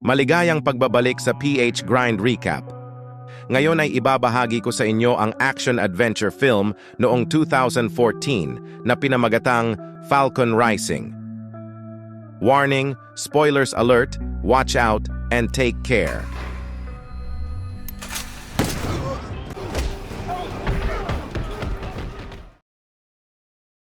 Maligayang pagbabalik sa PH Grind Recap. Ngayon ay ibabahagi ko sa inyo ang action-adventure film noong 2014 na pinamagatang Falcon Rising. Warning, spoilers alert, watch out, and take care.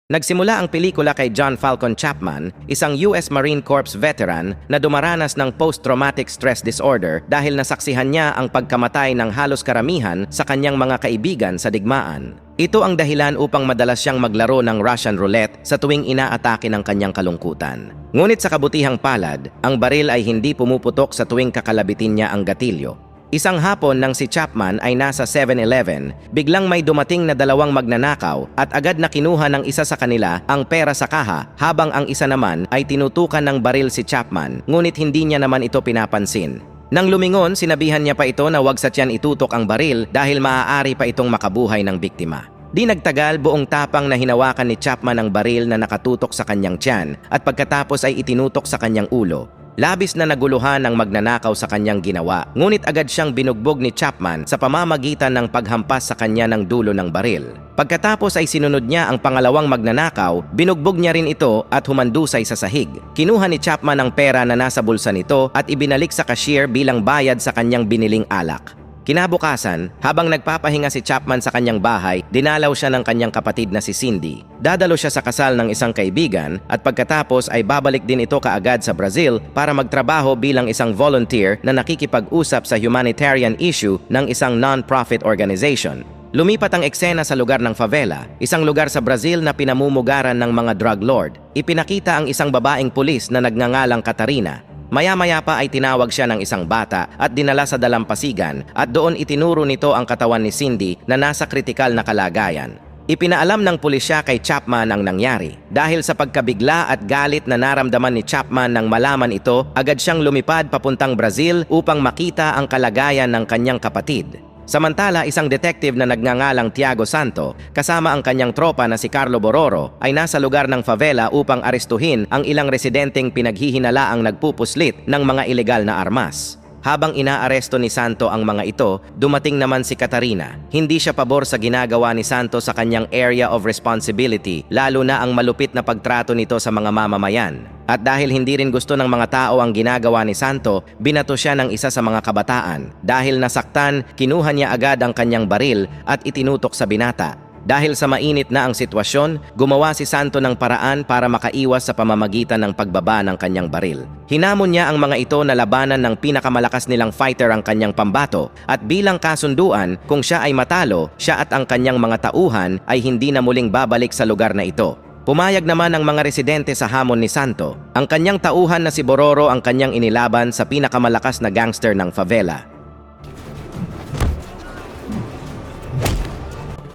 Nagsimula ang pelikula kay John Falcon Chapman, isang US Marine Corps veteran na dumaranas ng post-traumatic stress disorder dahil nasaksihan niya ang pagkamatay ng halos karamihan sa kanyang mga kaibigan sa digmaan. Ito ang dahilan upang madalas siyang maglaro ng Russian roulette sa tuwing inaatake ng kanyang kalungkutan. Ngunit sa kabutihang palad, ang baril ay hindi pumuputok sa tuwing kakalabitin niya ang gatilyo. Isang hapon nang si Chapman ay nasa 7-Eleven, biglang may dumating na dalawang magnanakaw at agad na kinuha ng isa sa kanila ang pera sa kaha habang ang isa naman ay tinutukan ng baril si Chapman, ngunit hindi niya naman ito pinapansin. Nang lumingon, sinabihan niya pa ito na wag sa tiyan itutok ang baril dahil maaari pa itong makabuhay ng biktima. Di nagtagal, buong tapang na hinawakan ni Chapman ang baril na nakatutok sa kanyang tiyan at pagkatapos ay itinutok sa kanyang ulo. Labis na naguluhan ang magnanakaw sa kanyang ginawa, ngunit agad siyang binugbog ni Chapman sa pamamagitan ng paghampas sa kanya ng dulo ng baril. Pagkatapos ay sinunod niya ang pangalawang magnanakaw, binugbog niya rin ito at humandusay sa sahig. Kinuha ni Chapman ang pera na nasa bulsa nito at ibinalik sa cashier bilang bayad sa kanyang biniling alak. Kinabukasan, habang nagpapahinga si Chapman sa kanyang bahay, dinalaw siya ng kanyang kapatid na si Cindy. Dadalo siya sa kasal ng isang kaibigan at pagkatapos ay babalik din ito kaagad sa Brazil para magtrabaho bilang isang volunteer na nakikipag-usap sa humanitarian issue ng isang non-profit organization. Lumipat ang eksena sa lugar ng favela, isang lugar sa Brazil na pinamumugaran ng mga drug lord. Ipinakita ang isang babaeng pulis na nagngangalang Catarina. Maya-maya pa ay tinawag siya ng isang bata at dinala sa dalampasigan at doon itinuro nito ang katawan ni Cindy na nasa kritikal na kalagayan. Ipinaalam ng pulisya kay Chapman ang nangyari. Dahil sa pagkabigla at galit na naramdaman ni Chapman nang malaman ito, agad siyang lumipad papuntang Brazil upang makita ang kalagayan ng kanyang kapatid. Samantala, isang detective na nagngangalang Tiago Santo, kasama ang kanyang tropa na si Carlo Bororo, ay nasa lugar ng favela upang arestuhin ang ilang residenteng pinaghihinalaang nagpupuslit ng mga ilegal na armas. Habang inaaresto ni Santo ang mga ito, dumating naman si Catarina. Hindi siya pabor sa ginagawa ni Santo sa kanyang area of responsibility, lalo na ang malupit na pagtrato nito sa mga mamamayan. At dahil hindi rin gusto ng mga tao ang ginagawa ni Santo, binato siya ng isa sa mga kabataan. Dahil nasaktan, kinuha niya agad ang kanyang baril at itinutok sa binata. Dahil sa mainit na ang sitwasyon, gumawa si Santo ng paraan para makaiwas sa pamamagitan ng pagbaba ng kanyang baril. Hinamon niya ang mga ito na labanan ng pinakamalakas nilang fighter ang kanyang pambato at bilang kasunduan, kung siya ay matalo, siya at ang kanyang mga tauhan ay hindi na muling babalik sa lugar na ito. Pumayag naman ang mga residente sa hamon ni Santo. Ang kanyang tauhan na si Bororo ang kanyang inilaban sa pinakamalakas na gangster ng favela.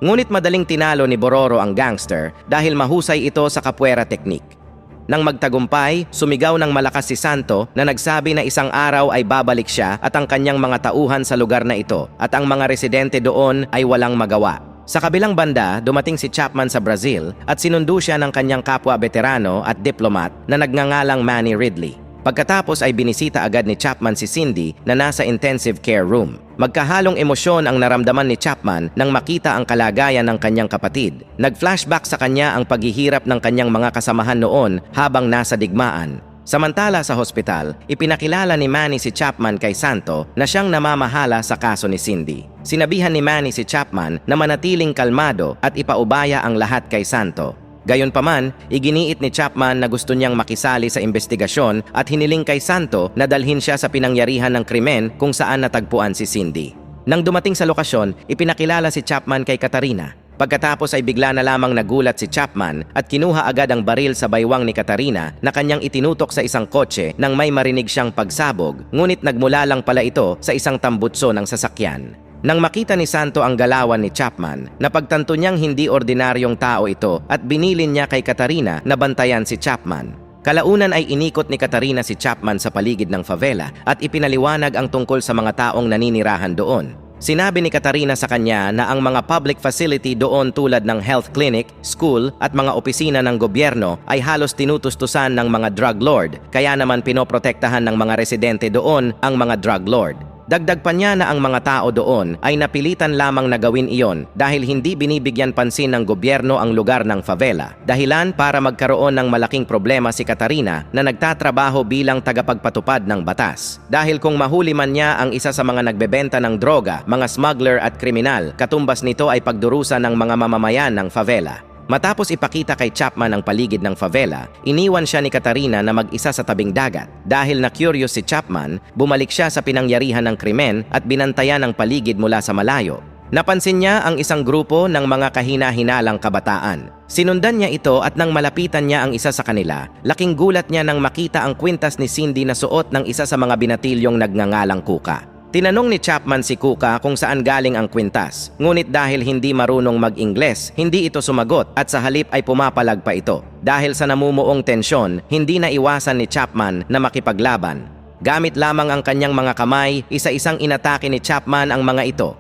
Ngunit madaling tinalo ni Bororo ang gangster dahil mahusay ito sa capoeira technique. Nang magtagumpay, sumigaw ng malakas si Santo na nagsabi na isang araw ay babalik siya at ang kanyang mga tauhan sa lugar na ito at ang mga residente doon ay walang magawa. Sa kabilang banda, dumating si Chapman sa Brazil at sinundo siya ng kanyang kapwa veterano at diplomat na nagngangalang Manny Ridley. Pagkatapos ay binisita agad ni Chapman si Cindy na nasa intensive care room. Magkahalong emosyon ang naramdaman ni Chapman nang makita ang kalagayan ng kanyang kapatid. Nag-flashback sa kanya ang paghihirap ng kanyang mga kasamahan noon habang nasa digmaan. Samantala sa hospital, ipinakilala ni Manny si Chapman kay Santo na siyang namamahala sa kaso ni Cindy. Sinabihan ni Manny si Chapman na manatiling kalmado at ipaubaya ang lahat kay Santo. Gayunpaman, iginiit ni Chapman na gusto niyang makisali sa investigasyon at hiniling kay Santo na dalhin siya sa pinangyarihan ng krimen kung saan natagpuan si Cindy. Nang dumating sa lokasyon, ipinakilala si Chapman kay Catarina. Pagkatapos ay bigla na lamang nagulat si Chapman at kinuha agad ang baril sa baywang ni Catarina na kanyang itinutok sa isang kotse nang may marinig siyang pagsabog, ngunit nagmula lang pala ito sa isang tambutso ng sasakyan. Nang makita ni Santo ang galawan ni Chapman, napagtanto niyang hindi ordinaryong tao ito at binilin niya kay Catarina na bantayan si Chapman. Kalaunan ay inikot ni Catarina si Chapman sa paligid ng favela at ipinaliwanag ang tungkol sa mga taong naninirahan doon. Sinabi ni Katarina sa kanya na ang mga public facility doon tulad ng health clinic, school at mga opisina ng gobyerno ay halos tinutustusan ng mga drug lord, kaya naman pinoprotektahan ng mga residente doon ang mga drug lord. Dagdag pa niya na ang mga tao doon ay napilitan lamang na gawin iyon dahil hindi binibigyan pansin ng gobyerno ang lugar ng favela. Dahilan para magkaroon ng malaking problema si Katarina na nagtatrabaho bilang tagapagpatupad ng batas. Dahil kung mahuli man niya ang isa sa mga nagbebenta ng droga, mga smuggler at kriminal, katumbas nito ay pagdurusa ng mga mamamayan ng favela. Matapos ipakita kay Chapman ang paligid ng favela, iniwan siya ni Katarina na mag-isa sa tabing dagat. Dahil na-curious si Chapman, bumalik siya sa pinangyarihan ng krimen at binantayan ang paligid mula sa malayo. Napansin niya ang isang grupo ng mga kahina-hinalang kabataan. Sinundan niya ito at nang malapitan niya ang isa sa kanila, laking gulat niya nang makita ang kwintas ni Cindy na suot ng isa sa mga binatilyong nagngangalang Kuka. Tinanong ni Chapman si Kuka kung saan galing ang kwintas, ngunit dahil hindi marunong mag-Ingles, hindi ito sumagot at sa halip ay pumapalag pa ito. Dahil sa namumuong tensyon, hindi na iwasan ni Chapman na makipaglaban. Gamit lamang ang kanyang mga kamay, isa-isang inatake ni Chapman ang mga ito.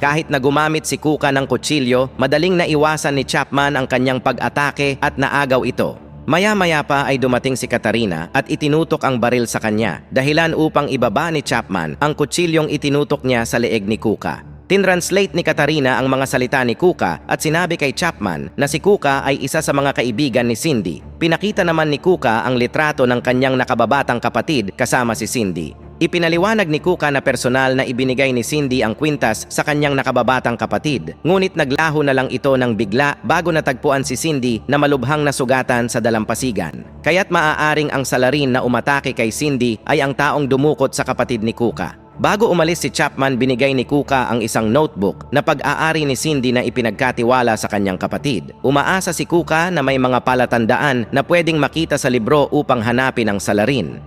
Kahit na gumamit si Kuka ng kutsilyo, madaling naiwasan ni Chapman ang kanyang pag-atake at naagaw ito. Maya-maya pa ay dumating si Katarina at itinutok ang baril sa kanya, dahilan upang ibaba ni Chapman ang kutsilyong itinutok niya sa leeg ni Kuka. Tinranslate ni Katarina ang mga salita ni Kuka at sinabi kay Chapman na si Kuka ay isa sa mga kaibigan ni Cindy. Pinakita naman ni Kuka ang litrato ng kanyang nakababatang kapatid kasama si Cindy. Ipinaliwanag ni Kuka na personal na ibinigay ni Cindy ang kwintas sa kanyang nakababatang kapatid. Ngunit naglaho na lang ito ng bigla bago natagpuan si Cindy na malubhang nasugatan sa dalampasigan. Kaya't maaaring ang salarin na umatake kay Cindy ay ang taong dumukot sa kapatid ni Kuka. Bago umalis si Chapman, binigay ni Kuka ang isang notebook na pag-aari ni Cindy na ipinagkatiwala sa kanyang kapatid. Umaasa si Kuka na may mga palatandaan na pwedeng makita sa libro upang hanapin ang salarin.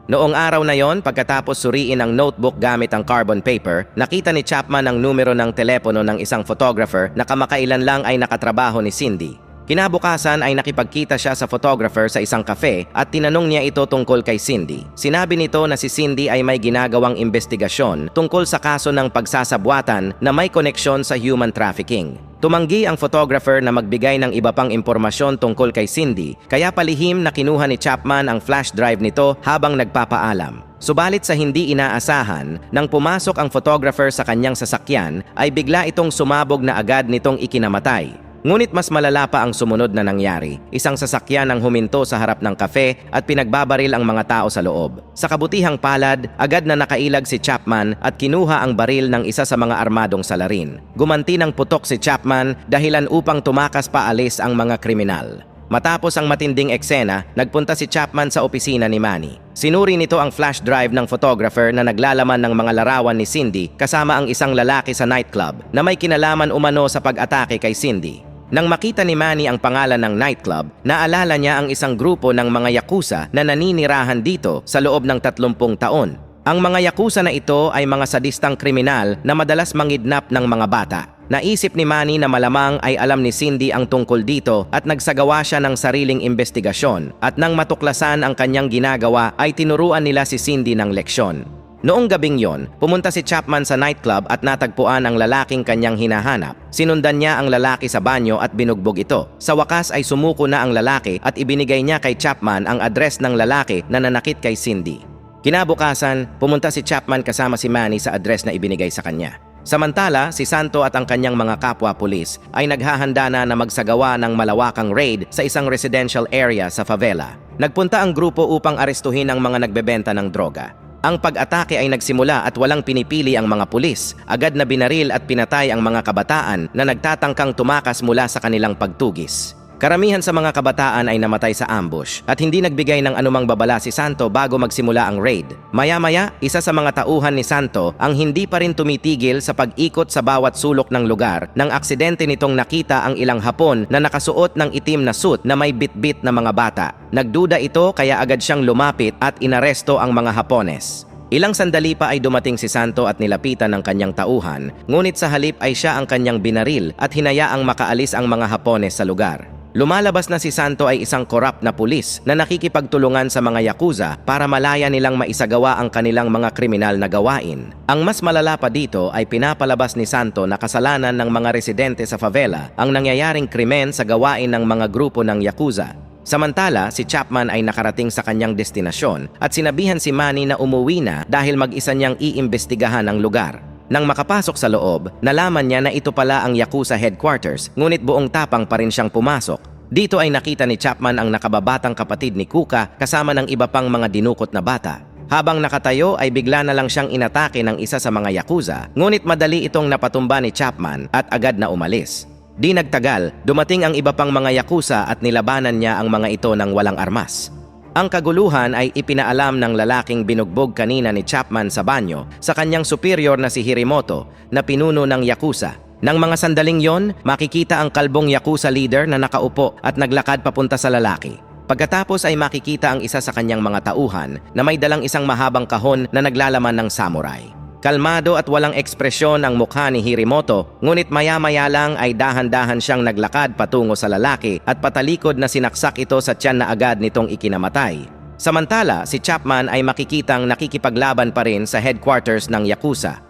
Noong araw na yon, pagkatapos suriin ang notebook gamit ang carbon paper, nakita ni Chapman ang numero ng telepono ng isang photographer na kamakailan lang ay nakatrabaho ni Cindy. Kinabukasan ay nakipagkita siya sa photographer sa isang cafe at tinanong niya ito tungkol kay Cindy. Sinabi nito na si Cindy ay may ginagawang investigasyon tungkol sa kaso ng pagsasabwatan na may koneksyon sa human trafficking. Tumanggi ang photographer na magbigay ng iba pang impormasyon tungkol kay Cindy, kaya palihim na kinuha ni Chapman ang flash drive nito habang nagpapaalam. Subalit sa hindi inaasahan, nang pumasok ang photographer sa kanyang sasakyan, ay bigla itong sumabog na agad nitong ikinamatay. Ngunit mas malala pa ang sumunod na nangyari. Isang sasakyan ang huminto sa harap ng kafe at pinagbabaril ang mga tao sa loob. Sa kabutihang palad, agad na nakailag si Chapman at kinuha ang baril ng isa sa mga armadong salarin. Gumanti ng putok si Chapman dahilan upang tumakas paalis ang mga kriminal. Matapos ang matinding eksena, nagpunta si Chapman sa opisina ni Manny. Sinuri nito ang flash drive ng photographer na naglalaman ng mga larawan ni Cindy kasama ang isang lalaki sa nightclub na may kinalaman umano sa pag-atake kay Cindy. Nang makita ni Manny ang pangalan ng nightclub, naalala niya ang isang grupo ng mga yakuza na naninirahan dito sa loob ng 30 taon. Ang mga yakuza na ito ay mga sadistang kriminal na madalas mangidnap ng mga bata. Naisip ni Manny na malamang ay alam ni Cindy ang tungkol dito at nagsagawa siya ng sariling investigasyon at nang matuklasan ang kanyang ginagawa ay tinuruan nila si Cindy ng leksyon. Noong gabing yon, pumunta si Chapman sa nightclub at natagpuan ang lalaking kanyang hinahanap. Sinundan niya ang lalaki sa banyo at binugbog ito. Sa wakas ay sumuko na ang lalaki at ibinigay niya kay Chapman ang address ng lalaki na nanakit kay Cindy. Kinabukasan, pumunta si Chapman kasama si Manny sa address na ibinigay sa kanya. Samantala, si Santo at ang kanyang mga kapwa-pulis ay naghahanda na magsagawa ng malawakang raid sa isang residential area sa favela. Nagpunta ang grupo upang arestuhin ang mga nagbebenta ng droga. Ang pag-atake ay nagsimula at walang pinipili ang mga pulis. Agad na binaril at pinatay ang mga kabataan na nagtatangkang tumakas mula sa kanilang pagtugis. Karamihan sa mga kabataan ay namatay sa ambush at hindi nagbigay ng anumang babala si Santo bago magsimula ang raid. Maya-maya, isa sa mga tauhan ni Santo ang hindi pa rin tumitigil sa pag-ikot sa bawat sulok ng lugar nang aksidente nitong nakita ang ilang Hapon na nakasuot ng itim na suit na may bit-bit na mga bata. Nagduda ito kaya agad siyang lumapit at inaresto ang mga Hapones. Ilang sandali pa ay dumating si Santo at nilapitan ng kanyang tauhan, ngunit sa halip ay siya ang kanyang binaril at hinayaang makaalis ang mga Hapones sa lugar. Lumalabas na si Santo ay isang korap na pulis na nakikipagtulungan sa mga yakuza para malaya nilang maisagawa ang kanilang mga kriminal na gawain. Ang mas malala pa dito ay pinapalabas ni Santo na kasalanan ng mga residente sa favela ang nangyayaring krimen sa gawain ng mga grupo ng yakuza. Samantala, si Chapman ay nakarating sa kanyang destinasyon at sinabihan si Manny na umuwi na dahil mag-isa niyang iimbestigahan ang lugar. Nang makapasok sa loob, nalaman niya na ito pala ang Yakuza headquarters, ngunit buong tapang pa rin siyang pumasok. Dito ay nakita ni Chapman ang nakababatang kapatid ni Kuka kasama ng iba pang mga dinukot na bata. Habang nakatayo ay bigla na lang siyang inatake ng isa sa mga Yakuza, ngunit madali itong napatumba ni Chapman at agad na umalis. Di nagtagal, dumating ang iba pang mga Yakuza at nilabanan niya ang mga ito ng walang armas. Ang kaguluhan ay ipinaalam ng lalaking binugbog kanina ni Chapman sa banyo sa kanyang superior na si Hirimoto na pinuno ng Yakuza. Nang mga sandaling yon, makikita ang kalbong Yakuza leader na nakaupo at naglakad papunta sa lalaki. Pagkatapos ay makikita ang isa sa kanyang mga tauhan na may dalang isang mahabang kahon na naglalaman ng samurai. Kalmado at walang ekspresyon ang mukha ni Hirimoto, ngunit maya-maya lang ay dahan-dahan siyang naglakad patungo sa lalaki at patalikod na sinaksak ito sa tiyan na agad nitong ikinamatay. Samantala, si Chapman ay makikitang nakikipaglaban pa rin sa headquarters ng Yakuza.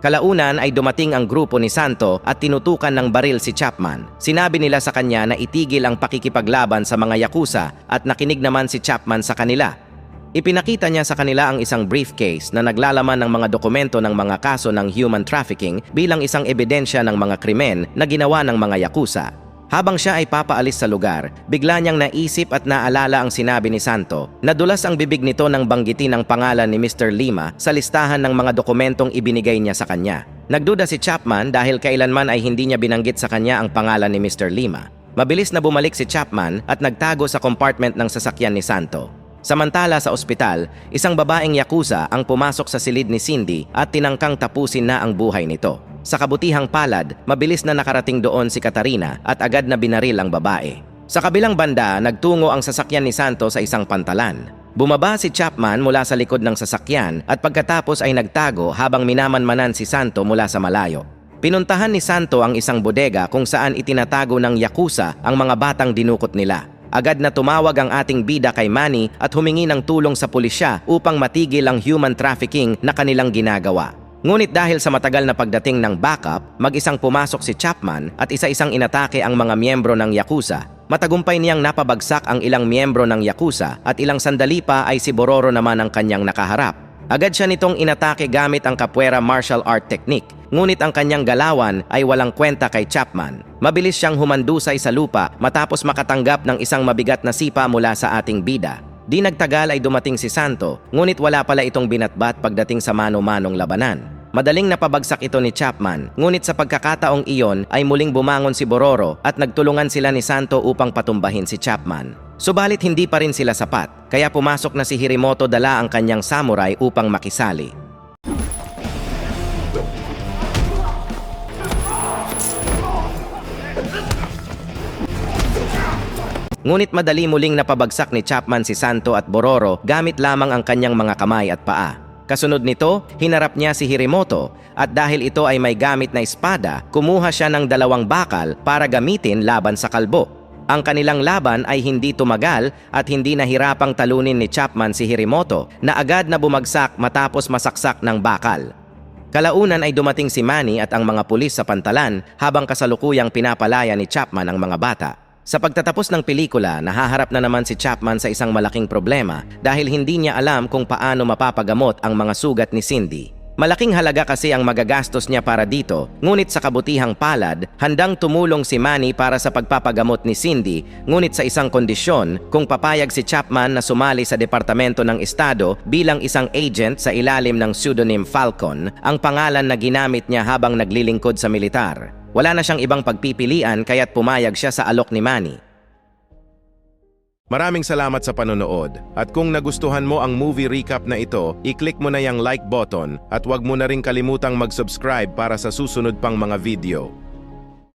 Kalaunan ay dumating ang grupo ni Santo at tinutukan ng baril si Chapman. Sinabi nila sa kanya na itigil ang pakikipaglaban sa mga Yakuza at nakinig naman si Chapman sa kanila. Ipinakita niya sa kanila ang isang briefcase na naglalaman ng mga dokumento ng mga kaso ng human trafficking bilang isang ebidensya ng mga krimen na ginawa ng mga Yakuza. Habang siya ay papaalis sa lugar, bigla niyang naisip at naalala ang sinabi ni Santo. Nadulas ang bibig nito nang banggitin ang pangalan ni Mr. Lima sa listahan ng mga dokumentong ibinigay niya sa kanya. Nagduda si Chapman dahil kailanman ay hindi niya binanggit sa kanya ang pangalan ni Mr. Lima. Mabilis na bumalik si Chapman at nagtago sa compartment ng sasakyan ni Santo. Samantala sa ospital, isang babaeng Yakuza ang pumasok sa silid ni Cindy at tinangkang tapusin na ang buhay nito. Sa kabutihang palad, mabilis na nakarating doon si Katarina at agad na binaril ang babae. Sa kabilang banda, nagtungo ang sasakyan ni Santo sa isang pantalan. Bumaba si Chapman mula sa likod ng sasakyan at pagkatapos ay nagtago habang minamanmanan si Santo mula sa malayo. Pinuntahan ni Santo ang isang bodega kung saan itinatago ng Yakuza ang mga batang dinukot nila. Agad na tumawag ang ating bida kay Manny at humingi ng tulong sa pulisya upang matigil ang human trafficking na kanilang ginagawa. Ngunit dahil sa matagal na pagdating ng backup, mag-isang pumasok si Chapman at isa-isang inatake ang mga miyembro ng Yakuza. Matagumpay niyang napabagsak ang ilang miyembro ng Yakuza at ilang sandali pa ay si Bororo naman ang kanyang nakaharap. Agad siya nitong inatake gamit ang capoeira martial art technique, ngunit ang kanyang galawan ay walang kwenta kay Chapman. Mabilis siyang humandusay sa lupa matapos makatanggap ng isang mabigat na sipa mula sa ating bida. Di nagtagal ay dumating si Santo, ngunit wala pala itong binatbat pagdating sa mano-manong labanan. Madaling napabagsak ito ni Chapman, ngunit sa pagkakataong iyon ay muling bumangon si Bororo at nagtulungan sila ni Santo upang patumbahin si Chapman. Subalit hindi pa rin sila sapat, kaya pumasok na si Hirimoto dala ang kanyang samurai upang makisali. Ngunit madali muling napabagsak ni Chapman si Santo at Bororo gamit lamang ang kanyang mga kamay at paa. Kasunod nito, hinarap niya si Hirimoto at dahil ito ay may gamit na espada, kumuha siya ng 2 bakal para gamitin laban sa kalbo. Ang kanilang laban ay hindi tumagal at hindi nahirapang talunin ni Chapman si Hirimoto na agad na bumagsak matapos masaksak ng bakal. Kalaunan ay dumating si Manny at ang mga pulis sa pantalan habang kasalukuyang pinapalaya ni Chapman ang mga bata. Sa pagtatapos ng pelikula, nahaharap na naman si Chapman sa isang malaking problema dahil hindi niya alam kung paano mapapagamot ang mga sugat ni Cindy. Malaking halaga kasi ang magagastos niya para dito, ngunit sa kabutihang palad, handang tumulong si Manny para sa pagpapagamot ni Cindy, ngunit sa isang kondisyon kung papayag si Chapman na sumali sa Departamento ng Estado bilang isang agent sa ilalim ng pseudonym Falcon, ang pangalan na ginamit niya habang naglilingkod sa militar. Wala na siyang ibang pagpipilian kaya't pumayag siya sa alok ni Manny. Maraming salamat sa panonood. At kung nagustuhan mo ang movie recap na ito, i-click mo na yung like button at huwag mo na rin kalimutang mag-subscribe para sa susunod pang mga video.